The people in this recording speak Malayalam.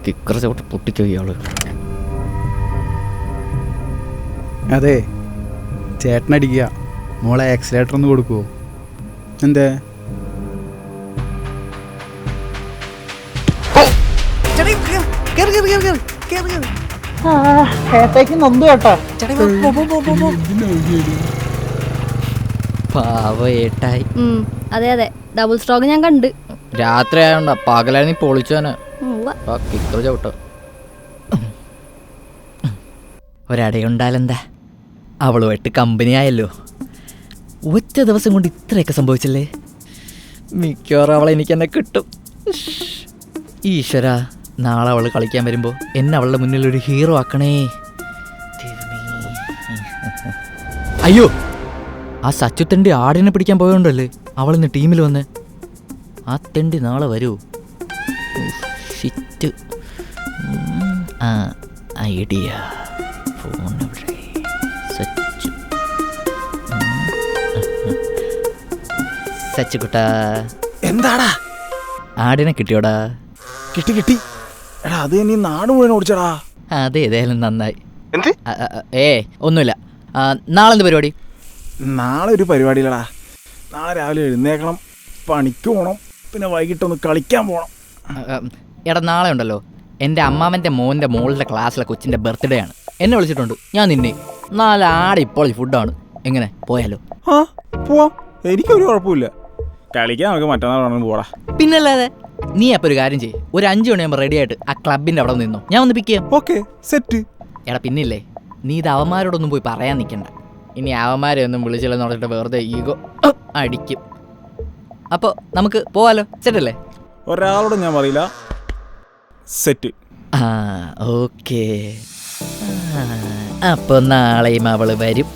കിക്കർ ചവിട്ട് പൊട്ടിക്കോ ഇയാള്. അതെ, ചേട്ടനടിക്കുക. മോളെ ആക്സിലേറ്റർ ഒന്ന് കൊടുക്കുമോ? എന്തേ? പാവ ഏട്ടായി. അതെ അതെ, ഡബിൾ സ്ട്രോക്ക് ഞാൻ കണ്ട്. രാത്രി ആയോണ്ടാ, പകലായി നീ പൊളിച്ചോനെ. കിക്കർ ചവിട്ടോ. ഒരടയുണ്ടാലെന്താ, അവളുമായിട്ട് കമ്പനി ആയല്ലോ. ഒറ്റ ദിവസം കൊണ്ട് ഇത്രയൊക്കെ സംഭവിച്ചില്ലേ? മിക്കവാറും അവളെ എനിക്ക് എന്നെ കിട്ടും. ഈശ്വര, നാളെ അവൾ കളിക്കാൻ വരുമ്പോൾ എന്നെ അവളുടെ മുന്നിൽ ഒരു ഹീറോ ആക്കണേ. അയ്യോ, ആ സച്ചു തെണ്ടി ആടിനെ പിടിക്കാൻ പോയോണ്ടല്ലേ അവളിന്ന് ടീമിൽ വന്ന്. ആ തെണ്ടി നാളെ വരൂ. ഷിറ്റ്. ഐഡിയ. ഫോൺ എവിടെ? സച്ചു. സച്ചുകുട്ടാ, എന്താടാ? ആടിനെ കിട്ടിയോടാ? കിട്ടി കിട്ടി. എടാ, അത് നീ നാട് മുഴുവൻ ഓടിച്ചടാ. അതെ, ഏതായാലും നന്നായി. എന്ത്? ഒന്നുമില്ല. നാളെ എന്ത് പരിപാടി? നാളെ ഒരു പരിപാടിയില്ലടാ. നാളെ രാവിലെ എഴുന്നേക്കണം, പണിക്ക് പോകണം, പിന്നെ വൈകിട്ടൊന്ന് കളിക്കാൻ പോകണം. എടാ, നാളെ ഉണ്ടല്ലോ എൻ്റെ അമ്മാവൻ്റെ മോൻ്റെ മോളുടെ ക്ലാസ്സിലെ കൊച്ചിൻ്റെ ബർത്ത്ഡേ ആണ്. എന്നെ വിളിച്ചിട്ടുണ്ട്. ഞാൻ നിന്നെ 4 ആട് ഇപ്പോൾ ഫുഡാണ്. എങ്ങനെ, പോയാലോ? ആ, പോവാം. എനിക്കൊരു കുഴപ്പമില്ല. കളിക്കാൻ നമുക്ക് മറ്റന്നാൾ വേണമെങ്കിൽ പോടാ. പിന്നല്ലാതെ. നീ അപ്പോൾ ഒരു കാര്യം ചെയ്യ്, ഒരു 5 മണിയാകുമ്പോൾ റെഡി ആയിട്ട് ആ ക്ലബിൻ്റെ അവിടെ നിന്നോ, ഞാൻ ഒന്ന് പിക്ക് ചെയ്യാം. Okay, set. എടാ പിന്നില്ലേ, നീ ഇത് അവന്മാരോടൊന്നും പോയി പറയാൻ നിൽക്കണ്ട. ഇനി അവന്മാരെ ഒന്നും വിളിച്ചില്ലെന്ന് പറഞ്ഞിട്ട് വെറുതെ ഈഗോ അടിക്കും. അപ്പോൾ നമുക്ക് പോവാലോ. സെറ്റല്ലേ? ഒരാളോടും ഞാൻ പറയില്ല. സെറ്റ്. ഓക്കേ. അപ്പോൾ നാളെയും അവൾ വരും.